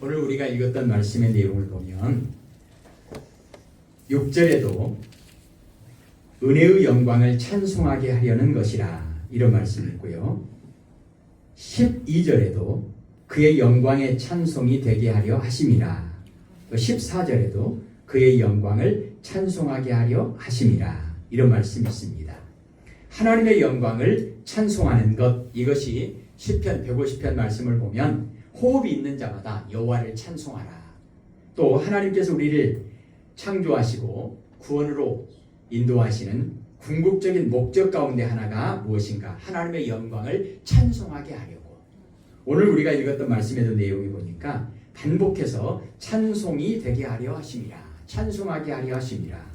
오늘 우리가 읽었던 말씀의 내용을 보면 6절에도 은혜의 영광을 찬송하게 하려는 것이라 이런 말씀이 있고요. 12절에도 그의 영광의 찬송이 되게 하려 하심이라. 14절에도 그의 영광을 찬송하게 하려 하심이라. 이런 말씀이 있습니다. 하나님의 영광을 찬송하는 것, 이것이 시편 150편 말씀을 보면 호흡이 있는 자마다 여호와를 찬송하라. 또 하나님께서 우리를 창조하시고 구원으로 인도하시는 궁극적인 목적 가운데 하나가 무엇인가? 하나님의 영광을 찬송하게 하려고. 오늘 우리가 읽었던 말씀에도 내용이 보니까 반복해서 찬송이 되게 하려 하심이라. 찬송하게 하려 하심이라.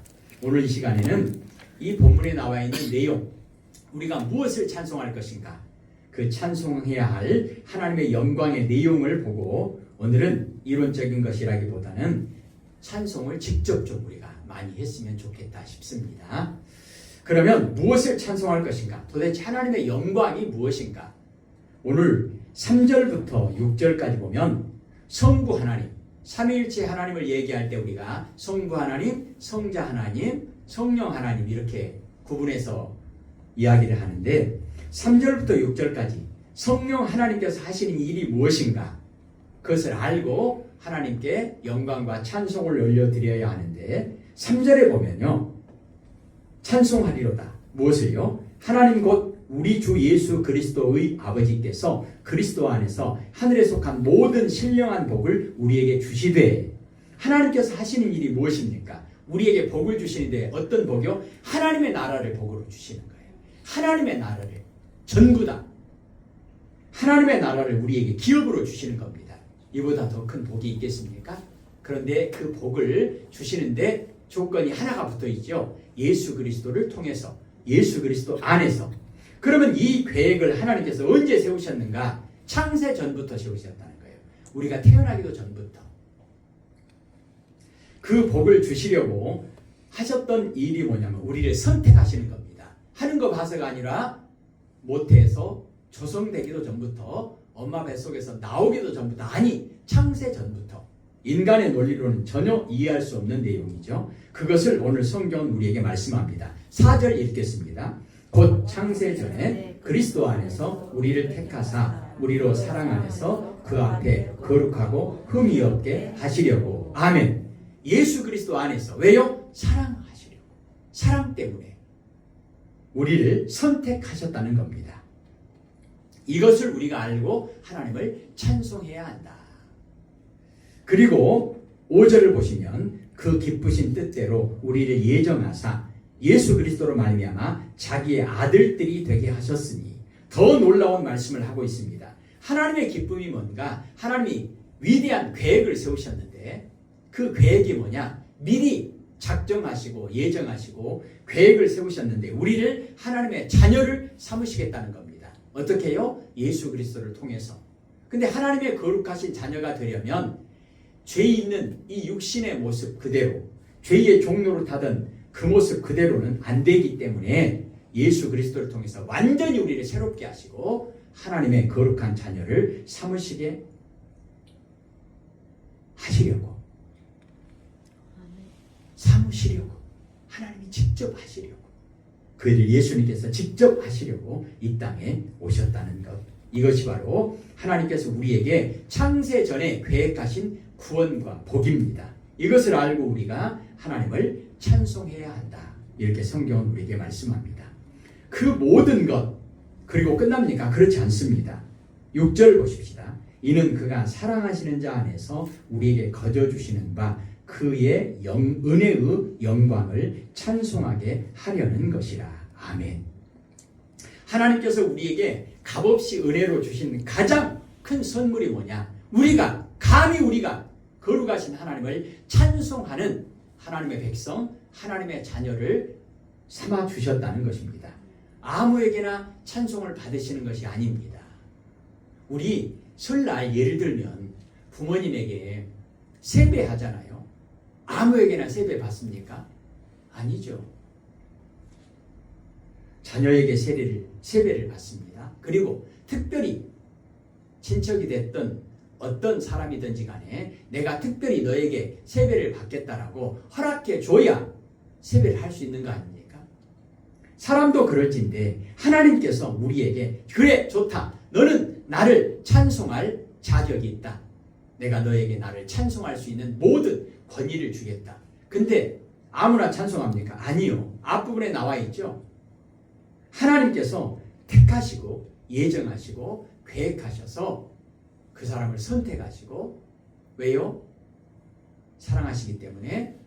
오늘 이 시간에는 이 본문에 나와 있는 내용, 우리가 무엇을 찬송할 것인가? 그 찬송해야 할 하나님의 영광의 내용을 보고 오늘은 이론적인 것이라기보다는 찬송을 직접 좀 우리가 많이 했으면 좋겠다 싶습니다. 그러면 무엇을 찬송할 것인가? 도대체 하나님의 영광이 무엇인가? 오늘 3절부터 6절까지 보면 성부 하나님, 삼위일체 하나님을 얘기할 때 우리가 성부 하나님, 성자 하나님, 성령 하나님 이렇게 구분해서 이야기를 하는데 3절부터 6절까지 성령 하나님께서 하시는 일이 무엇인가? 그것을 알고 하나님께 영광과 찬송을 올려드려야 하는데 3절에 보면요. 찬송하리로다. 무엇을요? 하나님 곧 우리 주 예수 그리스도의 아버지께서 그리스도 안에서 하늘에 속한 모든 신령한 복을 우리에게 주시되. 하나님께서 하시는 일이 무엇입니까? 우리에게 복을 주시는데 어떤 복이요? 하나님의 나라를 복으로 주시는 거예요. 하나님의 나라를 전부 다 하나님의 나라를 우리에게 기업으로 주시는 겁니다. 이보다 더 큰 복이 있겠습니까? 그런데 그 복을 주시는데 조건이 하나가 붙어 있죠. 예수 그리스도를 통해서, 예수 그리스도 안에서. 그러면 이 계획을 하나님께서 언제 세우셨는가? 창세 전부터 세우셨다는 거예요. 우리가 태어나기도 전부터. 그 복을 주시려고 하셨던 일이 뭐냐면 우리를 선택하시는 겁니다. 하는 거 봐서가 아니라 모태에서 조성되기도 전부터, 엄마 뱃속에서 나오기도 전부터, 아니 창세 전부터. 인간의 논리로는 전혀 이해할 수 없는 내용이죠. 그것을 오늘 성경은 우리에게 말씀합니다. 4절 읽겠습니다. 곧 창세 전에 그리스도 안에서 우리를 택하사 우리로 사랑 안에서 그 앞에 거룩하고 흠이 없게 하시려고. 아멘. 예수 그리스도 안에서. 왜요? 사랑하시려고. 사랑 때문에 우리를 선택하셨다는 겁니다. 이것을 우리가 알고 하나님을 찬송해야 한다. 그리고 5절을 보시면 그 기쁘신 뜻대로 우리를 예정하사 예수 그리스도로 말미암아 자기의 아들들이 되게 하셨으니. 더 놀라운 말씀을 하고 있습니다. 하나님의 기쁨이 뭔가? 하나님이 위대한 계획을 세우셨는데 그 계획이 뭐냐? 미리 작정하시고 예정하시고 계획을 세우셨는데 우리를 하나님의 자녀를 삼으시겠다는 겁니다. 어떻게요? 예수 그리스도를 통해서. 근데 하나님의 거룩하신 자녀가 되려면 죄 있는 이 육신의 모습 그대로, 죄의 종로를 타던 그 모습 그대로는 안 되기 때문에 예수 그리스도를 통해서 완전히 우리를 새롭게 하시고 하나님의 거룩한 자녀를 삼으시게 하시려고. 삼으시려고. 하나님이 직접 하시려고. 그 일을 예수님께서 직접 하시려고 이 땅에 오셨다는 것. 이것이 바로 하나님께서 우리에게 창세 전에 계획하신 구원과 복입니다. 이것을 알고 우리가 하나님을 찬송해야 한다. 이렇게 성경은 우리에게 말씀합니다. 그 모든 것, 그리고 끝납니까? 그렇지 않습니다. 6절 보십시다. 이는 그가 사랑하시는 자 안에서 우리에게 거저주시는 바 그의 은혜의 영광을 찬송하게 하려는 것이라. 아멘. 하나님께서 우리에게 값없이 은혜로 주신 가장 큰 선물이 뭐냐? 감히 우리가 거룩하신 하나님을 찬송하는 하나님의 백성, 하나님의 자녀를 삼아 주셨다는 것입니다. 아무에게나 찬송을 받으시는 것이 아닙니다. 우리 설날 예를 들면 부모님에게 세배 하잖아요. 아무에게나 세배 받습니까? 아니죠. 자녀에게 세배를 받습니다. 그리고 특별히 친척이 됐던 어떤 사람이든지 간에 내가 특별히 너에게 세배를 받겠다라고 허락해 줘야 세배를 할 수 있는 거 아닙니까? 사람도 그럴진데 하나님께서 우리에게 그래 좋다. 너는 나를 찬송할 자격이 있다. 내가 너에게 나를 찬송할 수 있는 모든 권위를 주겠다. 근데 아무나 찬송합니까? 아니요. 앞부분에 나와 있죠. 하나님께서 택하시고 예정하시고 계획하셔서 그 사람을 선택하시고 왜요? 사랑하시기 때문에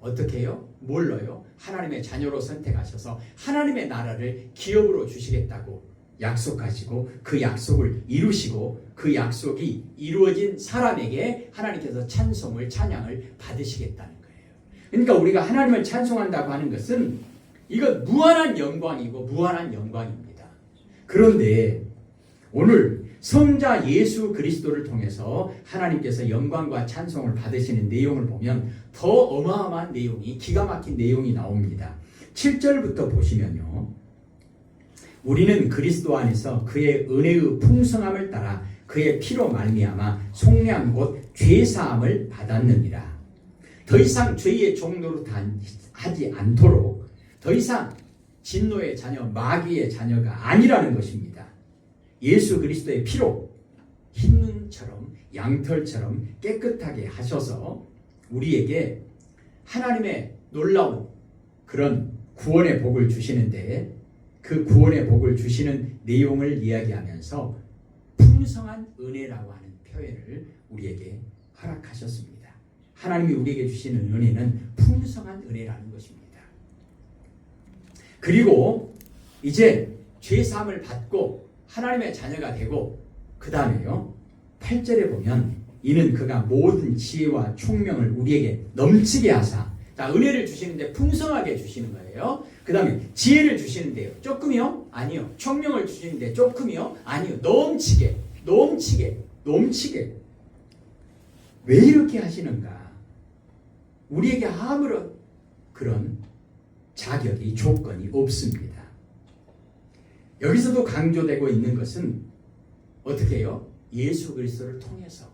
어떻게 해요? 뭘로요? 하나님의 자녀로 선택하셔서 하나님의 나라를 기업으로 주시겠다고 약속하시고 그 약속을 이루시고 그 약속이 이루어진 사람에게 하나님께서 찬송을 찬양을 받으시겠다는 거예요. 그러니까 우리가 하나님을 찬송한다고 하는 것은 이건 무한한 영광이고 무한한 영광입니다. 그런데 오늘 성자 예수 그리스도를 통해서 하나님께서 영광과 찬송을 받으시는 내용을 보면 더 어마어마한 내용이 기가 막힌 내용이 나옵니다. 7절부터 보시면요. 우리는 그리스도 안에서 그의 은혜의 풍성함을 따라 그의 피로 말미암아 속량 곧 죄사함을 받았느니라. 더 이상 죄의 종로로 하지 않도록 더 이상 진노의 자녀, 마귀의 자녀가 아니라는 것입니다. 예수 그리스도의 피로 흰눈처럼 양털처럼 깨끗하게 하셔서 우리에게 하나님의 놀라운 그런 구원의 복을 주시는데 그 구원의 복을 주시는 내용을 이야기하면서 풍성한 은혜라고 하는 표현을 우리에게 허락하셨습니다. 하나님이 우리에게 주시는 은혜는 풍성한 은혜라는 것입니다. 그리고 이제 죄사함을 받고 하나님의 자녀가 되고 그 다음에요 8절에 보면 이는 그가 모든 지혜와 총명을 우리에게 넘치게 하사 자, 은혜를 주시는데 풍성하게 주시는 거예요. 그 다음에 지혜를 주시는데요 조금이요? 아니요. 총명을 주시는데 조금이요? 아니요. 넘치게 왜 이렇게 하시는가? 우리에게 아무런 그런 자격이 조건이 없습니다. 여기서도 강조되고 있는 것은 어떻게 해요? 예수 그리스도를 통해서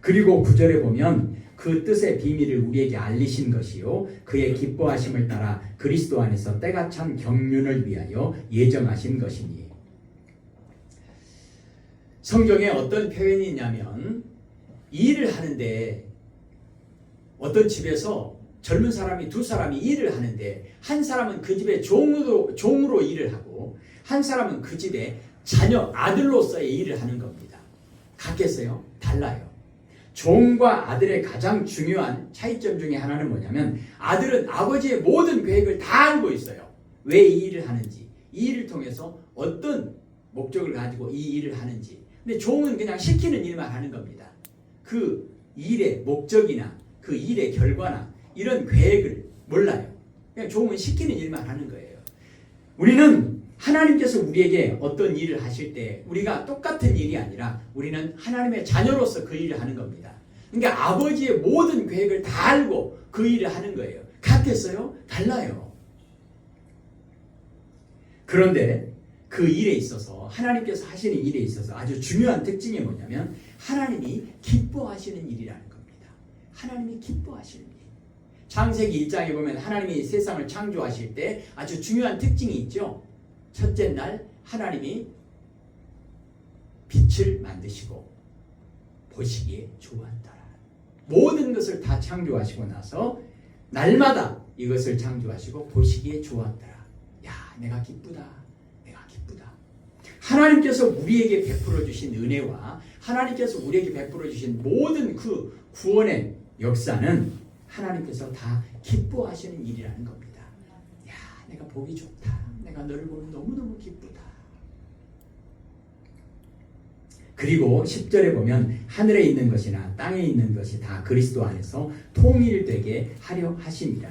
그리고 9절에 보면 그 뜻의 비밀을 우리에게 알리신 것이요 그의 기뻐하심을 따라 그리스도 안에서 때가 찬 경륜을 위하여 예정하신 것이니 성경에 어떤 표현이 있냐면 일을 하는데 어떤 집에서 젊은 사람이 두 사람이 일을 하는데 한 사람은 그 집의 종으로 일을 하고 한 사람은 그 집의 자녀 아들로서의 일을 하는 겁니다. 같겠어요? 달라요. 종과 아들의 가장 중요한 차이점 중에 하나는 뭐냐면 아들은 아버지의 모든 계획을 다 알고 있어요. 왜 이 일을 하는지 이 일을 통해서 어떤 목적을 가지고 이 일을 하는지 근데 종은 그냥 시키는 일만 하는 겁니다. 그 일의 목적이나 그 일의 결과나 이런 계획을 몰라요. 그냥 종은 시키는 일만 하는 거예요. 우리는 하나님께서 우리에게 어떤 일을 하실 때 우리가 똑같은 일이 아니라 우리는 하나님의 자녀로서 그 일을 하는 겁니다. 그러니까 아버지의 모든 계획을 다 알고 그 일을 하는 거예요. 같겠어요? 달라요. 그런데 그 일에 있어서 하나님께서 하시는 일에 있어서 아주 중요한 특징이 뭐냐면 하나님이 기뻐하시는 일이라는 겁니다. 하나님이 기뻐하시는 일. 창세기 1장에 보면 하나님이 세상을 창조하실 때 아주 중요한 특징이 있죠. 첫째 날 하나님이 빛을 만드시고 보시기에 좋았더라. 모든 것을 다 창조하시고 나서 날마다 이것을 창조하시고 보시기에 좋았더라. 야, 내가 기쁘다. 하나님께서 우리에게 베풀어 주신 은혜와 하나님께서 우리에게 베풀어 주신 모든 그 구원의 역사는 하나님께서 다 기뻐하시는 일이라는 겁니다. 야, 내가 보기 좋다. 내가 너를 보면 너무너무 기쁘다. 그리고 10절에 보면 하늘에 있는 것이나 땅에 있는 것이 다 그리스도 안에서 통일되게 하려 하심이라.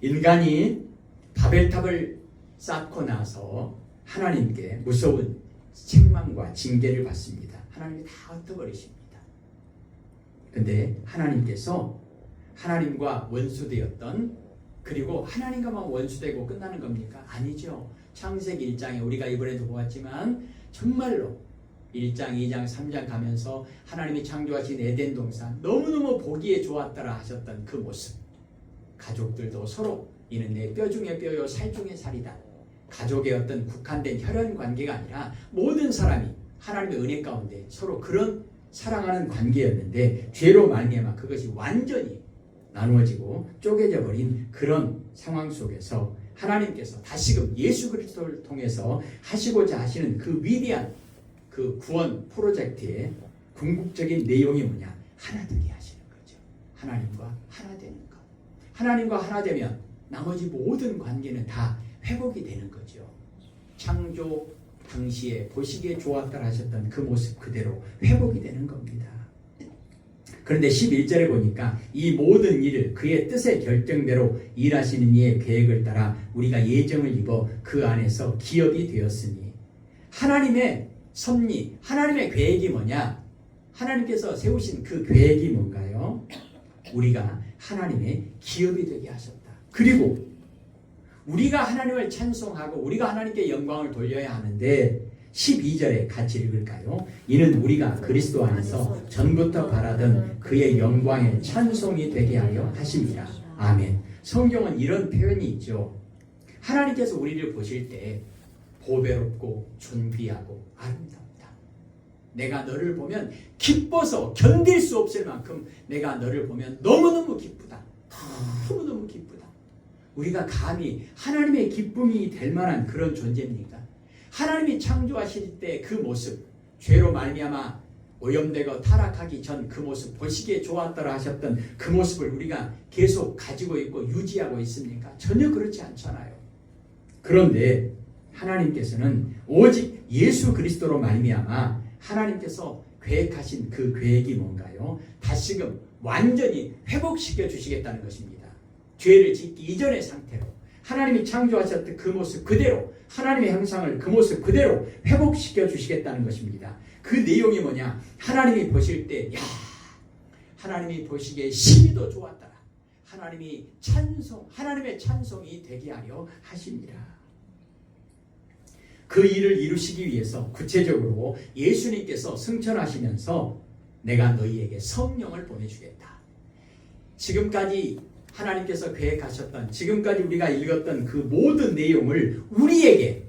인간이 바벨탑을 쌓고 나서 하나님께 무서운 책망과 징계를 받습니다. 하나님이 다 흩어버리십니다. 근데 하나님께서 하나님과 원수되었던 그리고 하나님과만 원수되고 끝나는 겁니까? 아니죠. 창세기 1장에 우리가 이번에도 보았지만 정말로 1장, 2장, 3장 가면서 하나님이 창조하신 에덴 동산 너무너무 보기에 좋았더라 하셨던 그 모습. 가족들도 서로 이는 내 뼈 중에 뼈요 살 중에 살이다. 가족의 어떤 국한된 혈연 관계가 아니라 모든 사람이 하나님의 은혜 가운데 서로 그런 사랑하는 관계였는데 죄로 말미암아 그것이 완전히 나누어지고 쪼개져 버린 그런 상황 속에서 하나님께서 다시금 예수 그리스도를 통해서 하시고자 하시는 그 위대한 그 구원 프로젝트의 궁극적인 내용이 뭐냐? 하나 되게 하시는 거죠. 하나님과 하나 되는 것. 하나님과 하나 되면 나머지 모든 관계는 다 회복이 되는 거죠. 창조 당시에 보시기에 좋았다 하셨던 그 모습 그대로 회복이 되는 겁니다. 그런데 11절에 보니까 이 모든 일을 그의 뜻의 결정대로 일하시는 이의 계획을 따라 우리가 예정을 입어 그 안에서 기업이 되었으니 하나님의 섭리, 하나님의 계획이 뭐냐? 하나님께서 세우신 그 계획이 뭔가요? 우리가 하나님의 기업이 되게 하셨다. 그리고 우리가 하나님을 찬송하고 우리가 하나님께 영광을 돌려야 하는데 12절에 같이 읽을까요? 이는 우리가 그리스도 안에서 전부터 바라던 그의 영광의 찬송이 되게 하려 하십니다. 아멘. 성경은 이런 표현이 있죠. 하나님께서 우리를 보실 때 보배롭고 존귀하고 아름답다. 내가 너를 보면 기뻐서 견딜 수 없을 만큼 내가 너를 보면 너무너무 기쁘다. 너무너무 기쁘다. 우리가 감히 하나님의 기쁨이 될 만한 그런 존재입니까? 하나님이 창조하실 때 그 모습, 죄로 말미암아 오염되고 타락하기 전 그 모습, 보시기에 좋았더라 하셨던 그 모습을 우리가 계속 가지고 있고 유지하고 있습니까? 전혀 그렇지 않잖아요. 그런데 하나님께서는 오직 예수 그리스도로 말미암아 하나님께서 계획하신 그 계획이 뭔가요? 다시금 완전히 회복시켜 주시겠다는 것입니다. 죄를 짓기 이전의 상태로 하나님이 창조하셨던 그 모습 그대로 하나님의 형상을 그 모습 그대로 회복시켜 주시겠다는 것입니다. 그 내용이 뭐냐? 하나님이 보실 때 야, 하나님이 보시기에 심히도 좋았더라. 하나님이 하나님의 찬송이 되게 하려 하십니다. 그 일을 이루시기 위해서 구체적으로 예수님께서 승천하시면서 내가 너희에게 성령을 보내주겠다. 지금까지 하나님께서 계획하셨던 지금까지 우리가 읽었던 그 모든 내용을 우리에게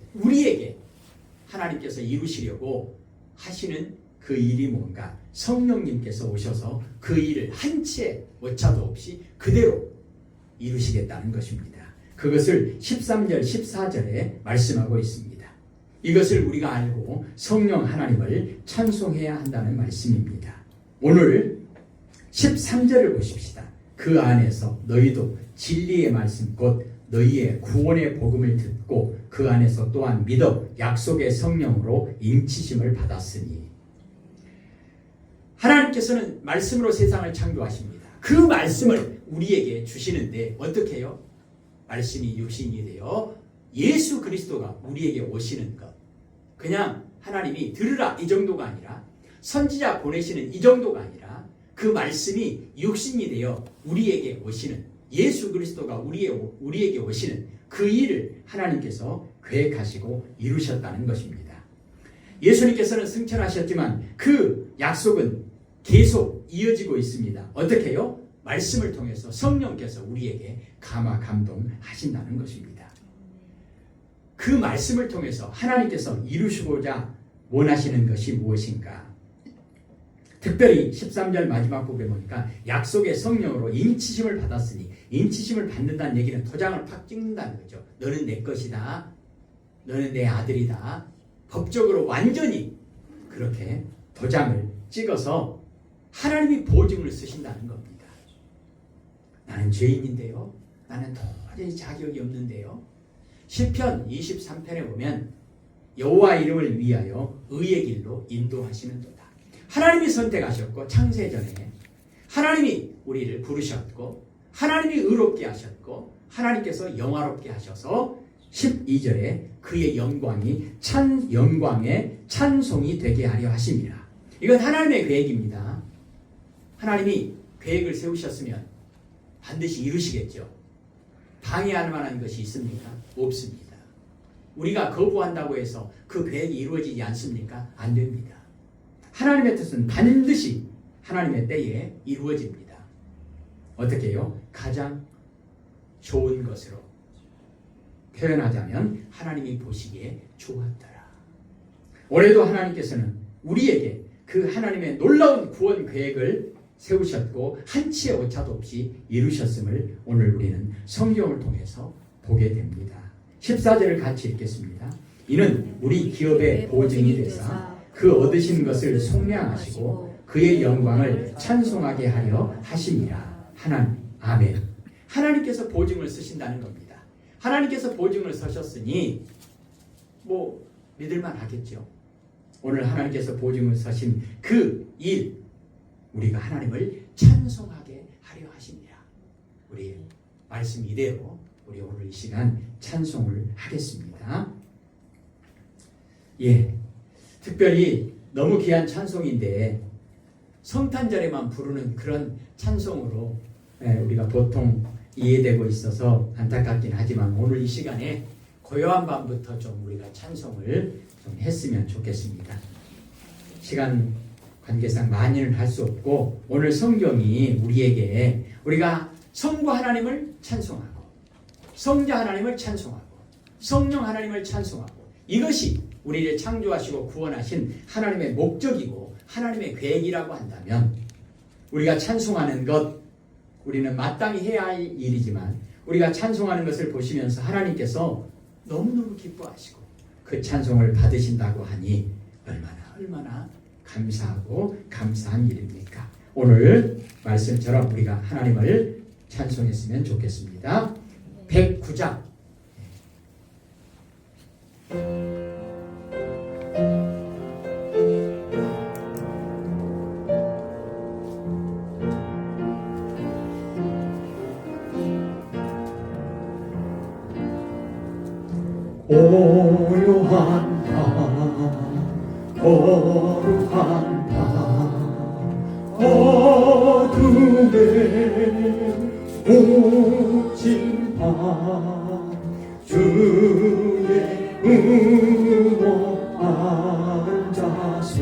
하나님께서 이루시려고 하시는 그 일이 뭔가? 성령님께서 오셔서 그 일을 한 치의 오차도 없이 그대로 이루시겠다는 것입니다. 그것을 13절 14절에 말씀하고 있습니다. 이것을 우리가 알고 성령 하나님을 찬송해야 한다는 말씀입니다. 오늘 13절을 보십시다. 그 안에서 너희도 진리의 말씀 곧 너희의 구원의 복음을 듣고 그 안에서 또한 믿어 약속의 성령으로 인치심을 받았으니 하나님께서는 말씀으로 세상을 창조하십니다. 그 말씀을 우리에게 주시는데 어떻게 해요? 말씀이 육신이 되어 예수 그리스도가 우리에게 오시는 것. 그냥 하나님이 들으라 이 정도가 아니라 선지자 보내시는 이 정도가 아니라 그 말씀이 육신이 되어 우리에게 오시는 예수 그리스도가 우리에게 오시는 그 일을 하나님께서 계획하시고 이루셨다는 것입니다. 예수님께서는 승천하셨지만 그 약속은 계속 이어지고 있습니다. 어떻게 해요? 말씀을 통해서 성령께서 우리에게 감화 감동하신다는 것입니다. 그 말씀을 통해서 하나님께서 이루시고자 원하시는 것이 무엇인가? 특별히 13절 마지막 부분에 보니까 약속의 성령으로 인치심을 받았으니 인치심을 받는다는 얘기는 도장을 팍 찍는다는 거죠. 너는 내 것이다. 너는 내 아들이다. 법적으로 완전히 그렇게 도장을 찍어서 하나님이 보증을 쓰신다는 겁니다. 나는 죄인인데요. 나는 도저히 자격이 없는데요. 시편 23편에 보면 여호와 이름을 위하여 의의 길로 인도하시는도다. 하나님이 선택하셨고 창세전에 하나님이 우리를 부르셨고 하나님이 의롭게 하셨고 하나님께서 영화롭게 하셔서 12절에 그의 영광의 찬송이 되게 하려 하십니다. 이건 하나님의 계획입니다. 하나님이 계획을 세우셨으면 반드시 이루시겠죠. 방해할 만한 것이 있습니까? 없습니다. 우리가 거부한다고 해서 그 계획이 이루어지지 않습니까? 안 됩니다. 하나님의 뜻은 반드시 하나님의 때에 이루어집니다. 어떻게 해요? 가장 좋은 것으로 표현하자면 하나님이 보시기에 좋았더라. 올해도 하나님께서는 우리에게 그 하나님의 놀라운 구원 계획을 세우셨고 한치의 오차도 없이 이루셨음을 오늘 우리는 성경을 통해서 보게 됩니다. 14절을 같이 읽겠습니다. 이는 우리 기업의 보증이 되사 그 얻으신 것을 속량하시고 그의 영광을 찬송하게 하려 하심이라. 하나님, 아멘. 하나님께서 보증을 쓰신다는 겁니다. 하나님께서 보증을 서셨으니 믿을만 하겠죠. 오늘 하나님께서 보증을 서신 그 일, 우리가 하나님을 찬송하게 하려 하십니다. 우리 말씀 이대로 우리 오늘 이 시간 찬송을 하겠습니다. 특별히 너무 귀한 찬송인데 성탄절에만 부르는 그런 찬송으로 우리가 보통 이해되고 있어서 안타깝긴 하지만 오늘 이 시간에 고요한 밤부터 좀 우리가 찬송을 좀 했으면 좋겠습니다. 시간 관계상 많이는 할 수 없고 오늘 성경이 우리에게 우리가 성부 하나님을 찬송하고 성자 하나님을 찬송하고 성령 하나님을 찬송하고 이것이 우리를 창조하시고 구원하신 하나님의 목적이고 하나님의 계획이라고 한다면 우리가 찬송하는 것 우리는 마땅히 해야 할 일이지만 우리가 찬송하는 것을 보시면서 하나님께서 너무너무 기뻐하시고 그 찬송을 받으신다고 하니 얼마나 감사하고 감사한 일입니까? 오늘 말씀처럼 우리가 하나님을 찬송했으면 좋겠습니다. 109장 고요한 밤 거룩한 밤 어둠에 묻힌 밤 주의 음호 앉아서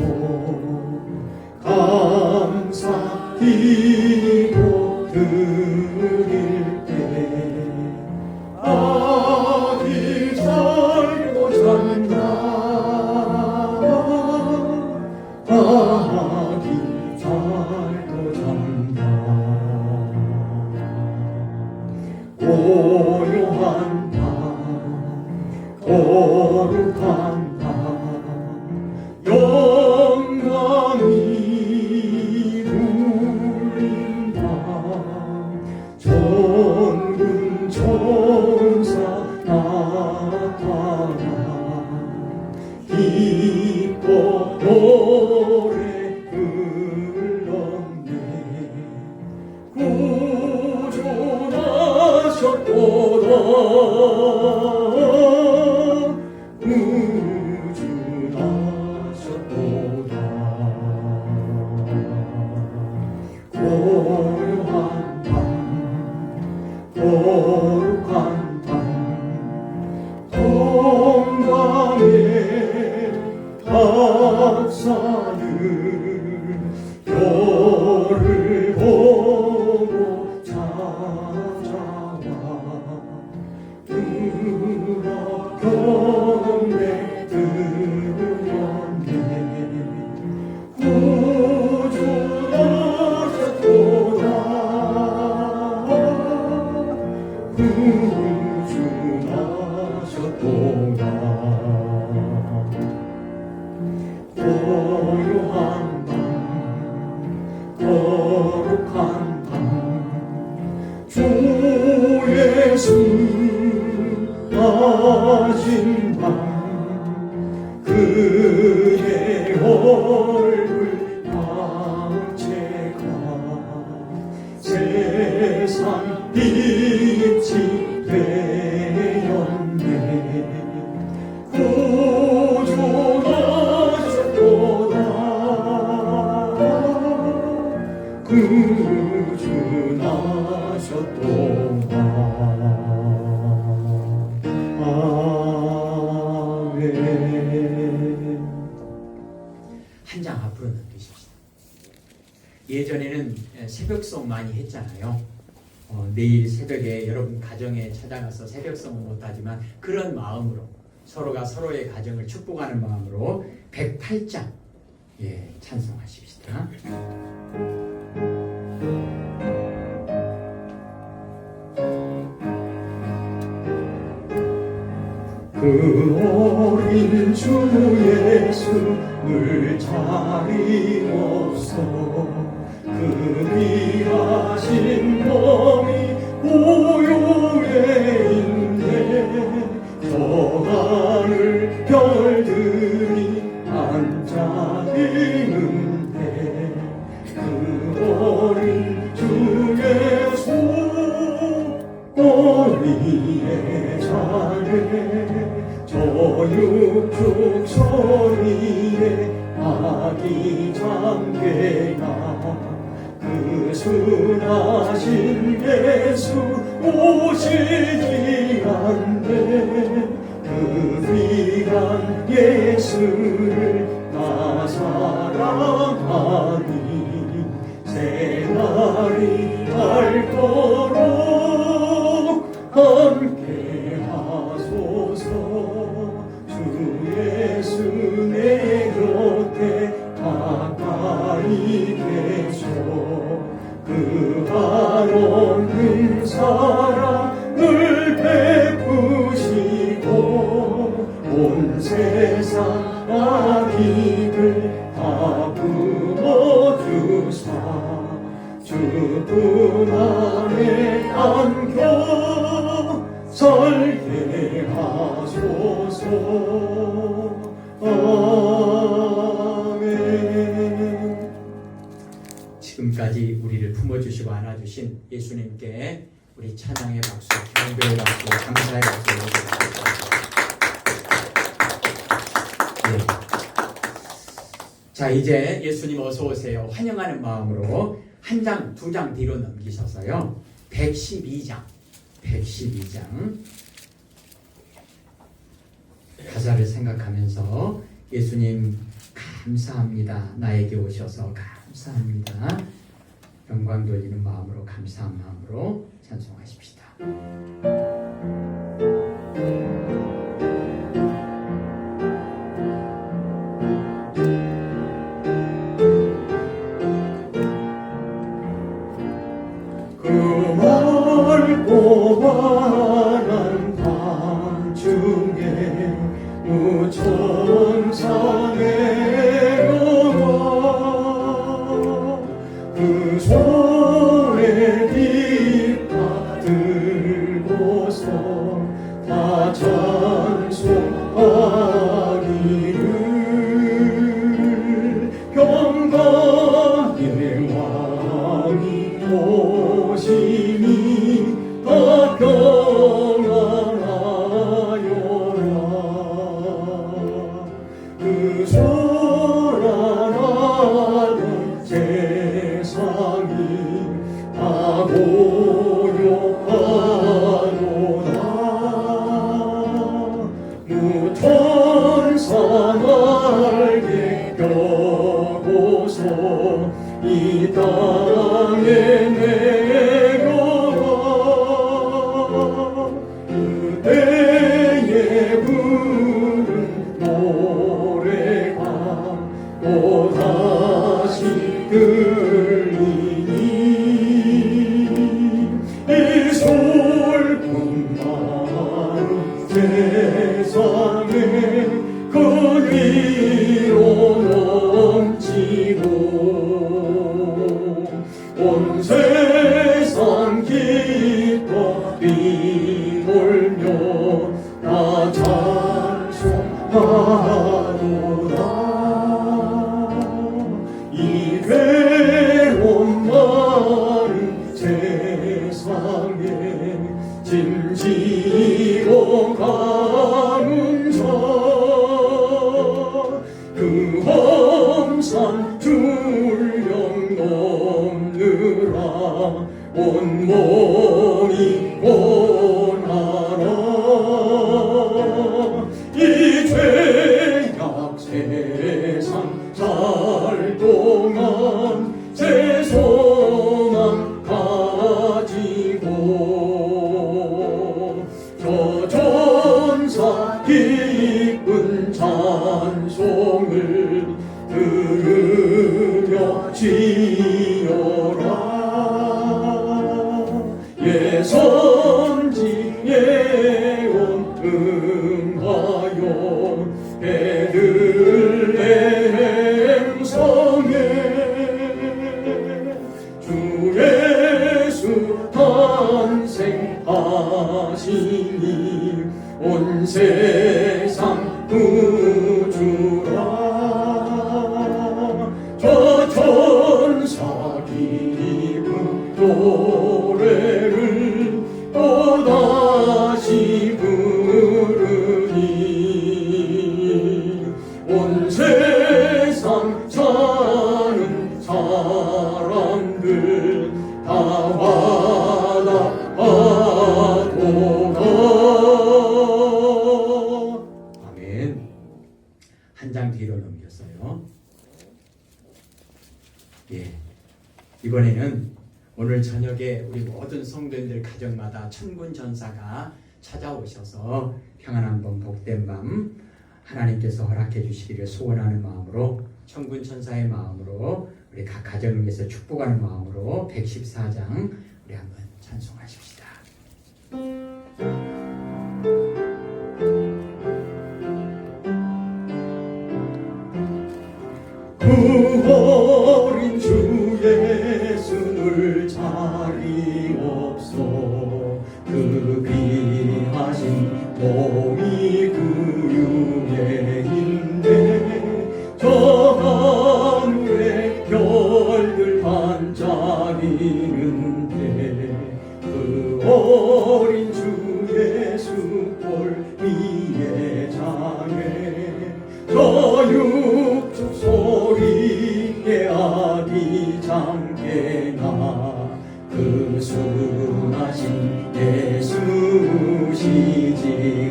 감사 기도 드릴 때 아기 잘고 잔다 아기 잘고 잔다 고요한 밤 거룩한 밤 영광이 울린 밤 전군 천사 나타나 기뻐 노래 불렀네 구주나셨도다 구주나셨도다 고요한 밤 거룩한 밤 동방의 박사를 별을 보고 찾아와 들어 경배 드렸네 구주나셨도다 구주나셨도다 고요한 밤 거룩한 밤 주 예수 나신 밤 그의 얼굴 광채가 세상 빛이 되었네 구주나셨도다 구주나셨도다 아멘. 한 장 앞으로 넘겨 예전에는 새벽송 많이 했잖아요. 내일 새벽에 여러분 가정에 찾아가서 새벽송은 못하지만 그런 마음으로 서로가 서로의 가정을 축복하는 마음으로 108장 찬송하십시다. 그 어린 주 예수를 자리없어 그 귀하신 몸이 고요해인데 저 하늘 별들이 반짝이는데 그 어린 주의 손꼬리에 자네 저 육축 소리에 아기 잠깨나 그 순하신 예수 오시지 않네 그 귀한 예수를 나 사랑하니 새날이 닳도록 함께 하소서 주 예수 내 곁에 가까이 계셔 그 한없는 사랑을 베푸시고 온 세상 아기들 다 품어주사 주품 안에 안겨 살게 하소서. 아멘. 지금까지 우리를 품어주시고 안아주신 예수님께 우리 찬양의 박수, 경배의 박수, 감사의 박수 올려드립니다. 자, 이제 예수님 어서 오세요 환영하는 마음으로 한 장, 두 장 뒤로 넘기셔서요 112장 가사를 생각하면서 예수님 감사합니다. 나에게 오셔서 감사합니다. 영광 돌리는 마음으로 감사한 마음으로 찬송하십시다. 그 맑고 환한 밤중에 무천사 내려와 그 손에 깃바 들고서 다 찬송하기를 평강의 왕이 오시니 다 평안하여라 그 소란하던 세상이 다 고요하노라 무천사 날개 펴고서 이 땅에 내려와 그때에 부른 노래가 또다시 들리니 이 슬픈 마음 세상에 그 위로 넘치고 온 세상 기뻐 비돌며 나 찬송하노라 이 괴로운 마음 세상에 짐지고 가는 자그 험산 줄령 넘느라 온몸이 고나라 이 죄악 세상 살 동안 지어라 예선지에 온 응하여 베들레헴 성에 주 예수 탄생하시니 온 세상 구주라 저 천사 기쁜 노래를 또다시 부르니 온 세상 사는 사람들 다 와다하도다. 아멘. 한 장 뒤로 넘겼어요. 예. 이번에는 오늘 저녁에 우리 모든 성도님들 가정마다 천군 전사가 찾아오셔서 평안한 밤 복된 밤 하나님께서 허락해 주시기를 소원하는 마음으로 천군 천사의 마음으로 우리 각 가정을 위해서 축복하는 마음으로 114장 우리 한번 찬송하십시다. 구원인 주 예수를 자리 없어 그 귀하신 몸이 구유에인데 저 하늘의 별들 반짝이는데 그 어린 주 예수 볼 위에 장애 저 육축 소리에 아기 잠깨나 그 순하신 예수시지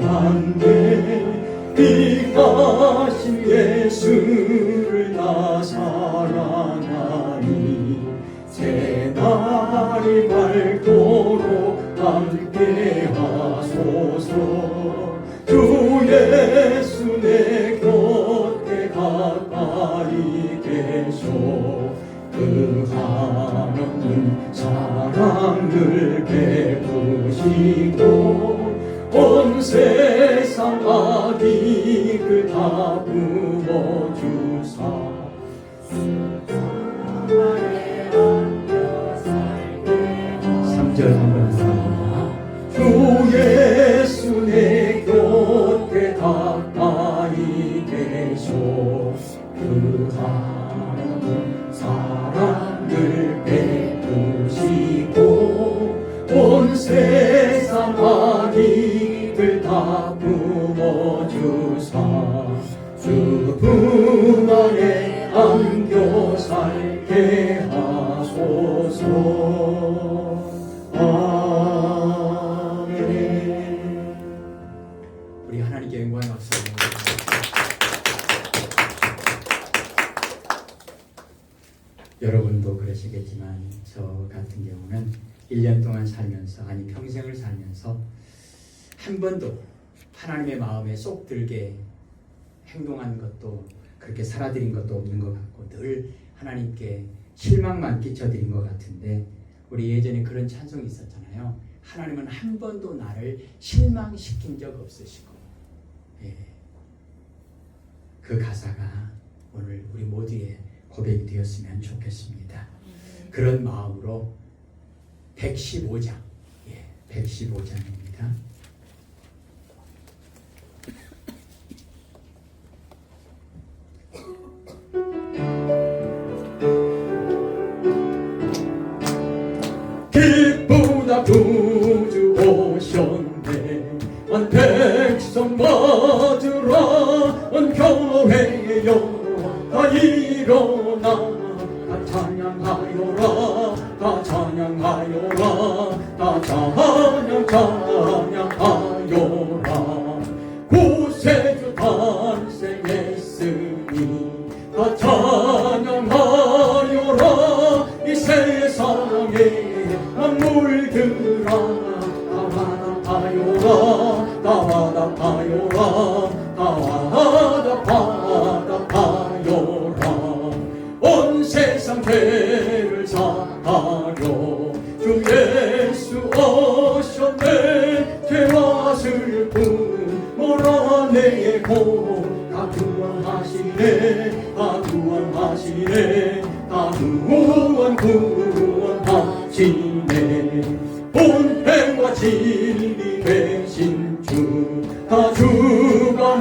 않네 귀하신 예수를 나 사랑하니 새날이 밝도록 함께 하소서 주 예수 내 곁에 가까이 계셔 그 한없는 사랑을 베푸시고 온 세상 악익을 다 부어주사 3절 한번 부릅니다. 주 예수 내 곁에 가까이 계셔 그 하나님 사랑을 베푸시고 온 세상 악익을 다 부어주사 주 품 안에 안겨 살게 하소서. 우리 하나님께 영광의 박수. 여러분도 그러시겠지만 저 같은 경우는 1년 동안 살면서 아니 평생을 살면서 한 번도 하나님의 마음에 쏙 들게 행동한 것도 그렇게 살아드린 것도 없는 것 같고 늘 하나님께 실망만 끼쳐드린 것 같은데 우리 예전에 그런 찬송이 있었잖아요. 하나님은 한 번도 나를 실망시킨 적 없으시고 예. 그 가사가 오늘 우리 모두의 고백이 되었으면 좋겠습니다. 그런 마음으로 115장 115장입니다. 기쁘다 구주 오셨네 온 백성 맞으라 온 교회의 영혼 다 일어나 다 찬양하여라 다 찬양하여라 다 찬양하여라 구세주 탄생했으니 다 찬양하여라 이 세상에 물들아 다와다파요라 다와다파요라 다와다파요라 온 세상 죄를 사하려 주 예수 오셨네. 죄와 슬픔 몰아내고 다 구원하시네. 다 구원하시네. 다 구원하시네. 본행과 진리 되신 주 다 주관하시니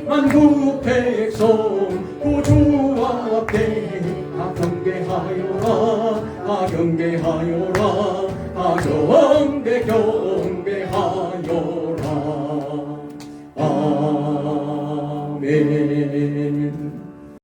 만국 백성 구주 앞에 다 경배하여라. 다 경배하여라.